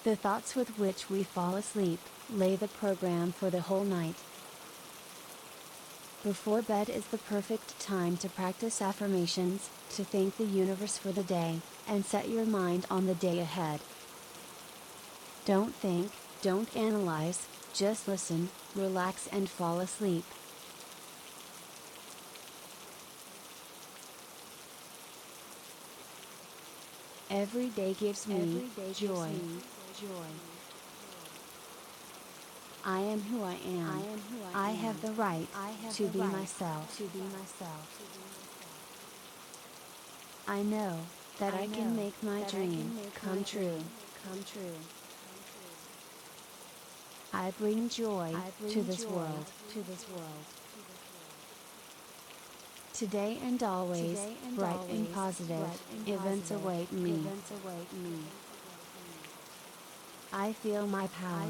The thoughts with which we fall asleep lay the program for the whole night. Before bed is the perfect time to practice affirmations, to thank the universe for the day, and set your mind on the day ahead. Don't think, don't analyze, just listen, relax and fall asleep. Every day gives me joy. I am who I am. I have the right to be myself. I know that I can make my dream come true. I bring joy to this world. Today and always, bright and positive events await me. I feel my power.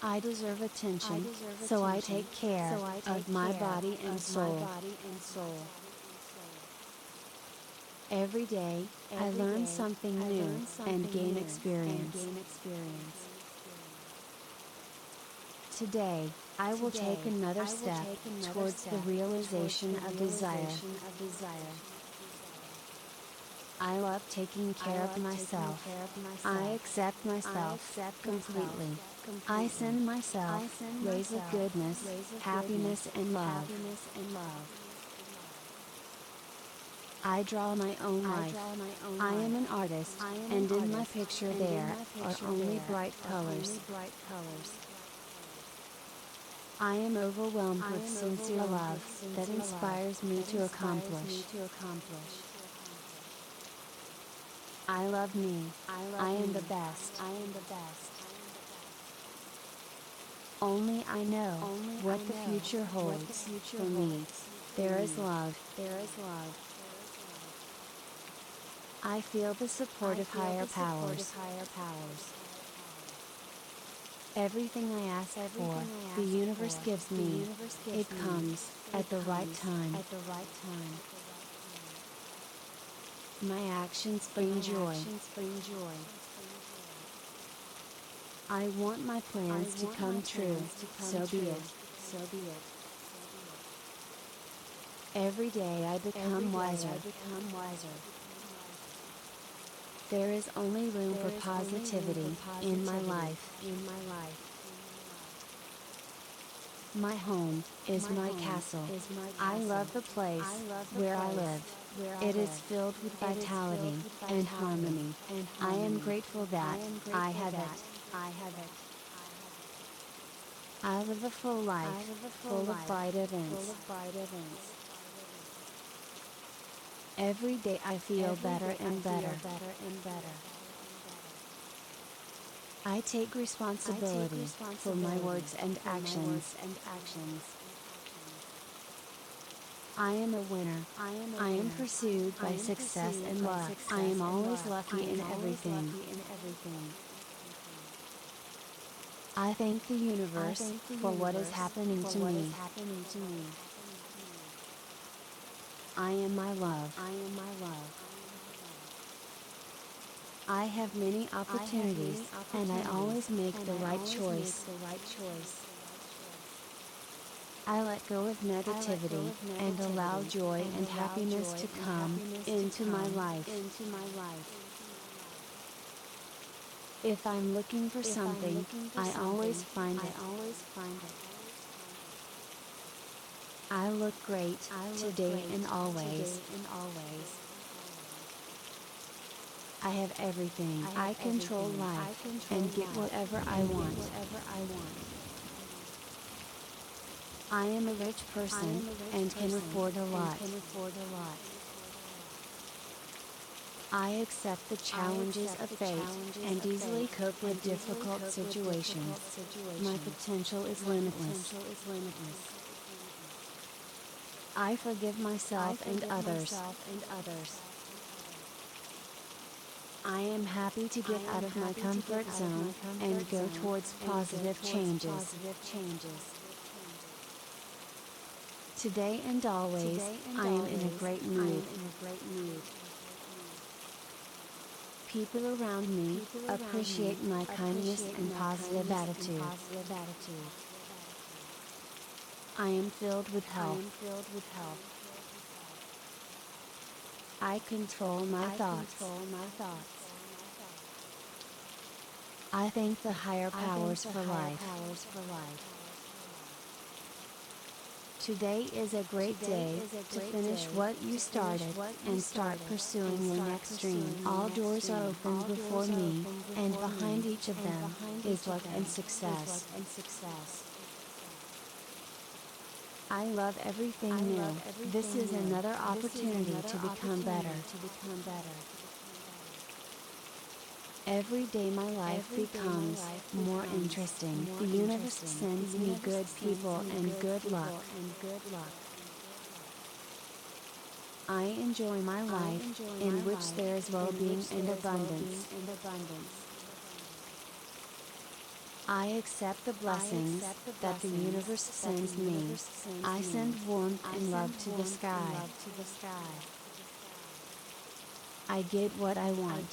I deserve attention, so I take care of my body and soul. Every day, I learn something new and gain experience. Today, I will take another step towards the realization of desire. I love taking care of myself. I accept myself completely. I send myself rays of goodness, happiness and love. I draw my own life. I am an artist, and in my picture there are only bright colors. I am overwhelmed with sincere love that inspires me to accomplish. I love me. I am the best. Only I know what the future holds for me. There is love. I feel the support of higher powers. Everything I ask for, the universe gives me. It comes at the right time. My actions bring joy. I want my plans to come true, so be it. Every day I become wiser. There is only room for positivity in my life. My home is my castle. I love the place where I live. It is filled with vitality and harmony. I am grateful that I have it. I live a full life, full of bright events. Every day I feel better and better. I take responsibility for my words and actions. I am a winner. I am pursued by success and luck. I am always lucky in everything. I thank the universe for what is happening to me. I am my love. I have many opportunities, and I always make the right choice. I let go of negativity, and allow joy and happiness to come into my life. If I'm looking for something, I always find it. I look great today and always. I have everything. I control life and get whatever I want. I am a rich person and can afford a lot. I accept the challenges of fate and easily cope with difficult situations. My potential is limitless. I forgive myself and others. I am happy to get out of my comfort zone and go towards positive changes. Today and always, I am in a great mood. People around me appreciate my kindness and positive attitude. I am filled with health. I control my thoughts. I thank the higher powers for life. Today is a great day to finish what you started and start pursuing your next dream. All doors are open before me, and behind each of them is luck and success. I love everything new. This is another opportunity to become better. Every day my life becomes more interesting. The universe sends me good people and good luck. I enjoy my life, in which there is well-being and abundance. I accept the blessings that the universe sends me. I send warmth and love to the sky. I get what I want.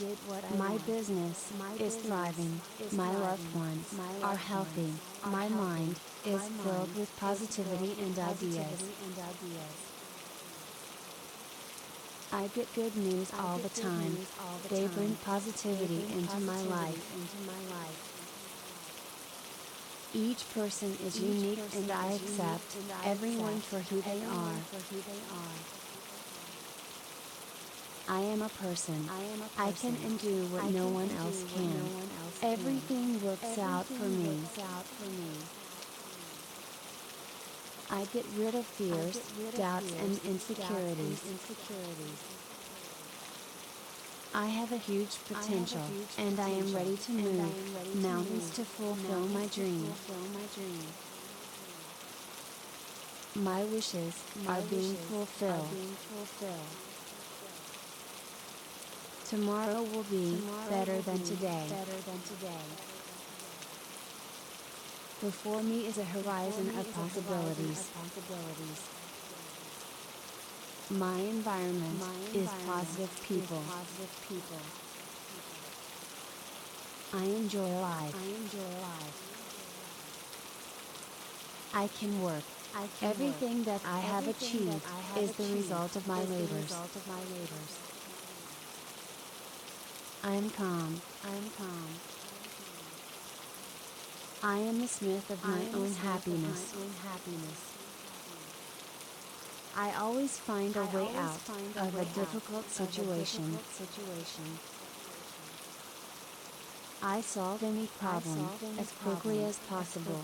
My business is thriving. My loved ones are healthy. My mind is filled with positivity and ideas. I get good news all the time. They bring positivity into my life. Each person is unique and I accept everyone for who they are. I am a person. I can and do what no one else can. Everything works out for me. I get rid of fears, doubts and insecurities. I have a huge potential, and I am ready to move mountains to fulfill my dream. My wishes are being fulfilled. Tomorrow will be better than today. Before me is a horizon of possibilities. My environment is positive people. I enjoy life. I can work. Everything that I have achieved is the result of my labors. I am calm. I am the smith of my own happiness. I always find a way out of a difficult situation. I solve any problem as quickly as possible.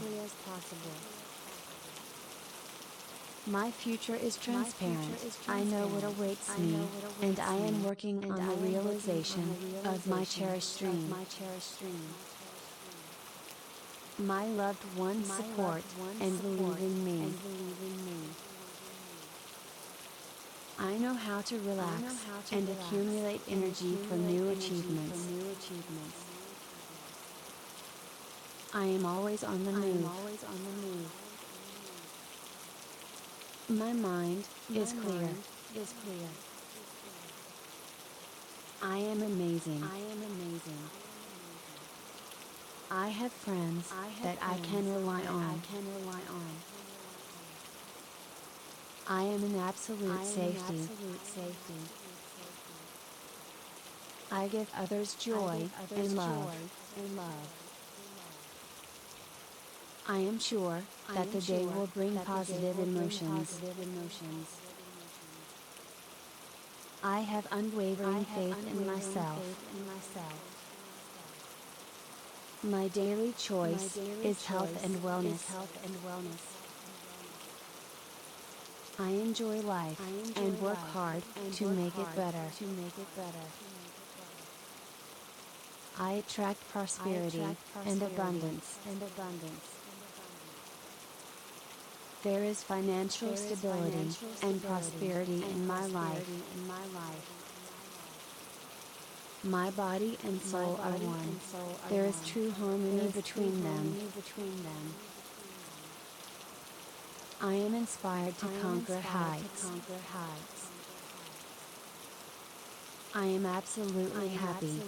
My future is transparent. I know what awaits me, and I am working on the realization of my cherished dream. My loved ones support and believe in me. I know how to relax and accumulate energy for new achievements. I am always on the move. My mind is clear. I am amazing. I have friends that I can rely on. I am in absolute safety. I give others joy and love. I am sure that the day will bring positive emotions. I have unwavering faith in myself. My daily choice is health and wellness. I enjoy life and work hard to make it better. I attract prosperity and abundance. There is financial stability and prosperity in my life. My body and soul are one. There is true harmony between them. I am inspired to conquer heights. I am absolutely happy.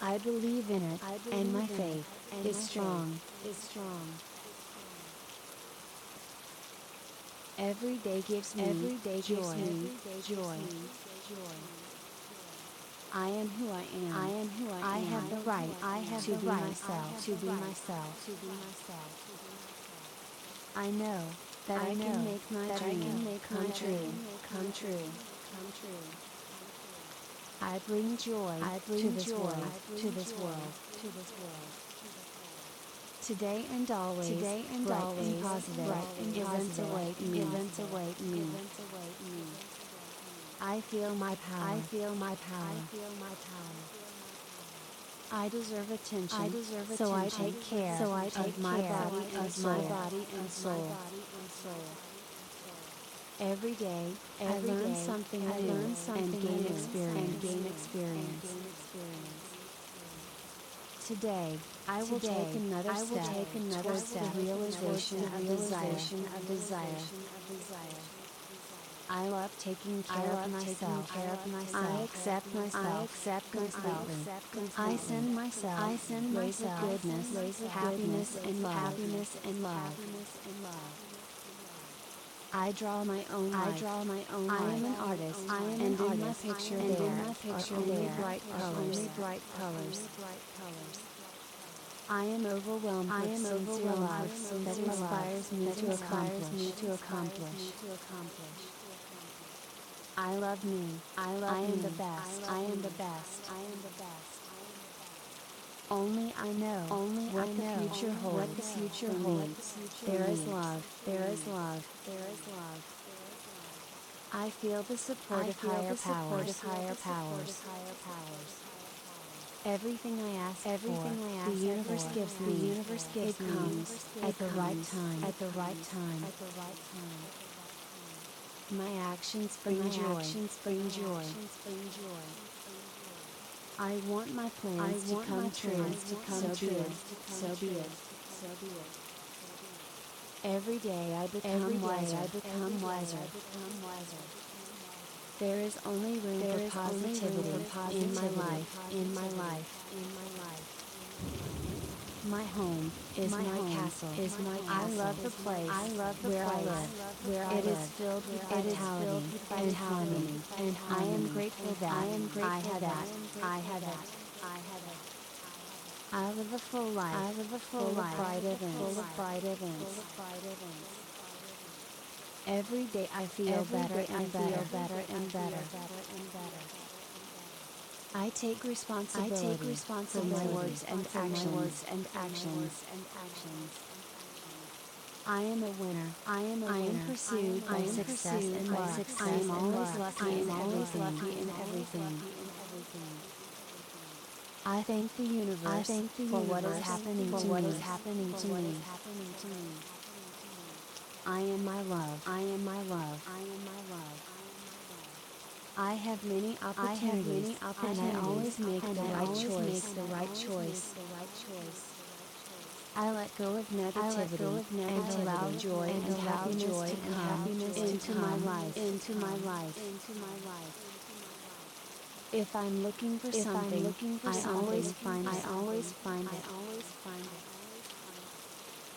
I believe in it, and my faith is strong. Every day gives me joy. I am who I am. I have the right to be myself. I know that I can make my dream come true. I bring joy to this world. Today and always, bright and positive events await me. I feel my power. I deserve attention, so I take care of my body and soul. Every day, I learn something new and gain experience. Today, I will take another step towards the realization of desire. I love taking care of myself. I accept myself completely. I send myself rays of goodness, happiness and love. I draw my own life. I am an artist, and in my picture there are only bright colors. I am overwhelmed with sincere love that inspires me to accomplish. I love me. I am the best. Only I know what the future holds. There is love. I feel the support of higher powers. Everything I ask for, the universe gives me. It comes at the right time. My actions bring joy. I want my plans to come true. So be it. Every day I become wiser. There is only room for positivity in my life. My home is my castle. I love the place where I live. It is filled with vitality and harmony, and I am grateful that I have it. I live a full life, full of bright events. Every day I feel better and better. I take responsibility for my words and actions. I am a winner. I am pursued by success and luck. I am always lucky in everything. I thank the universe for what is happening to me. I am my love. I have many opportunities, and I always make the right choice. I let go of negativity and allow joy and happiness to come into my life. If I'm looking for something, I always find it.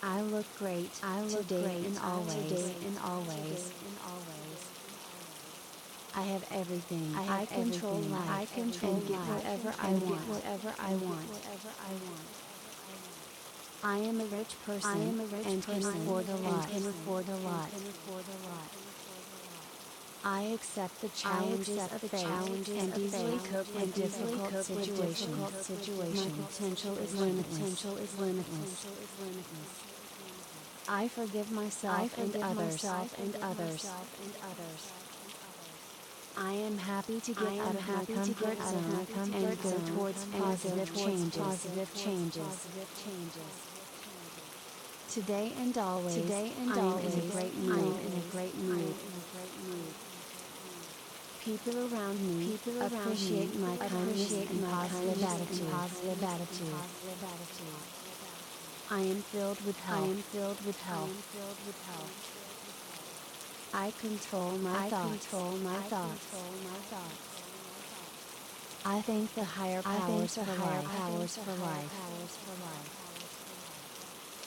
I look great today and always. I have everything. I control life. And get whatever I want. I am a rich person and can afford a lot. I accept the challenges of fate and easily cope with difficult situations. My potential is limitless. I forgive myself and others. I am happy to get out of my comfort zone and go towards positive changes. Today and always, I am in a great mood. People around me appreciate my kindness and positive attitude. I am filled with health. I control my thoughts. I thank the higher powers for life.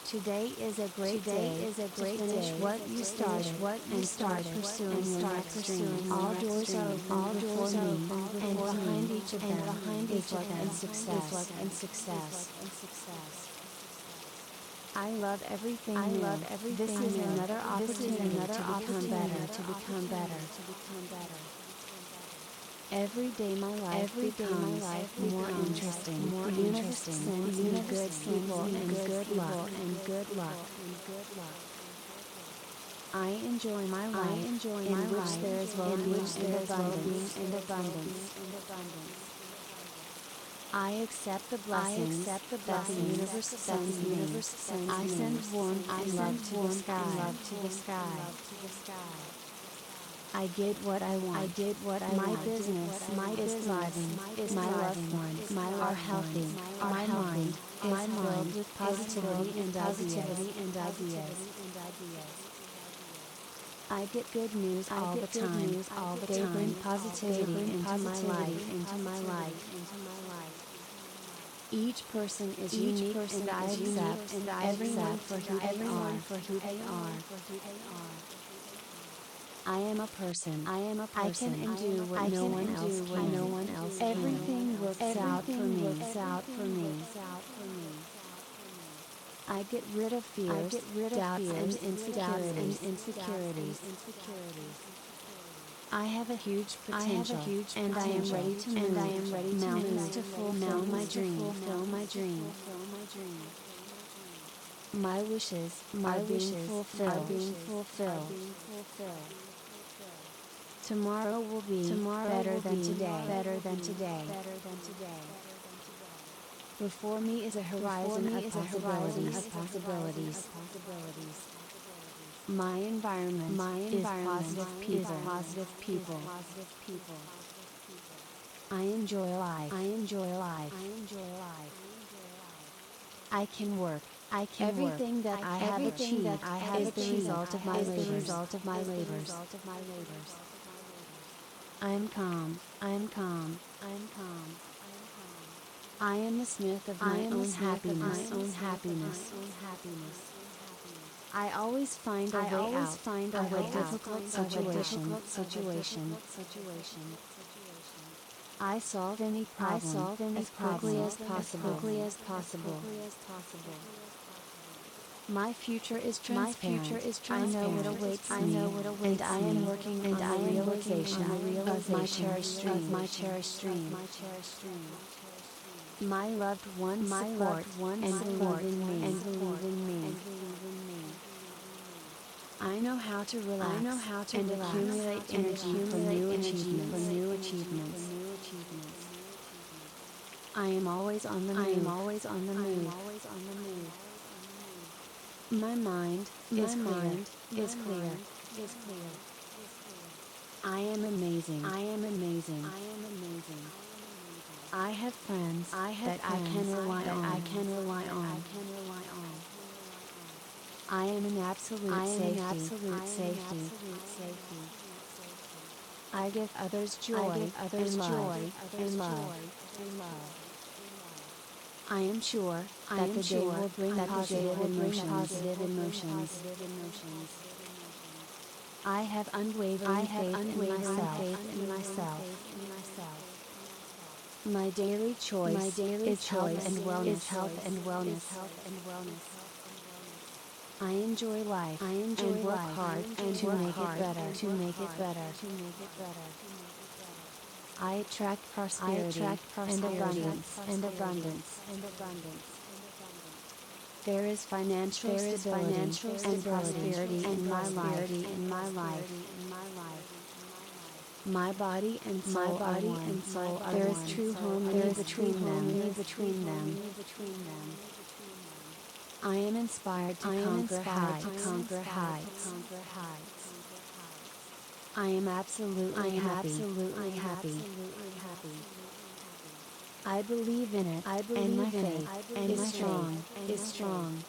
Today is a great day to finish what you started and start pursuing your next dream. All doors are open before me, and behind each of them is luck and success. I love everything new. This is another opportunity to become better. Every day my life becomes more interesting. The universe sends me good people and good luck. I enjoy my life in which there is well-being and abundance. I accept the blessings that the universe sends me. I send warmth and love to the sky. I get what I want. My business is thriving. My loved ones are healthy. My mind is filled with positivity and ideas. I get good news all the time. They bring positivity into my life. Each person is unique and I accept everyone for who they are. I am a person. I can and do what no one else can. Everything works out for me. I get rid of fears, doubts and insecurities. I have a huge potential, and I am ready to move mountains to fulfill my dream. My wishes are being fulfilled. Tomorrow will be better than today. Before me is a horizon of possibilities. My environment is positive people. I enjoy life. I can work. Everything that I have achieved is the result of my labors. I am calm. I am the smith of my own happiness. I always find a way out of a difficult situation. I solve any problem as quickly as possible. My future is transparent. I know what awaits me, and I am working on the realization of my cherished dream. My loved ones support and believe in me. I know how to relax and accumulate energy for new achievements. I am always on the move. My mind is clear. I am amazing. I have friends that I can rely on. I am in absolute safety. I give others joy and love. I am sure that the day will bring positive emotions. I have unwavering faith in myself. My daily choice is health and wellness. I enjoy life and work hard to make it better. I attract prosperity and abundance. There is financial stability and prosperity in my life. My body and soul are one. There is true harmony between them. I am inspired to conquer heights. I am absolutely happy. I believe in it, and my faith is strong.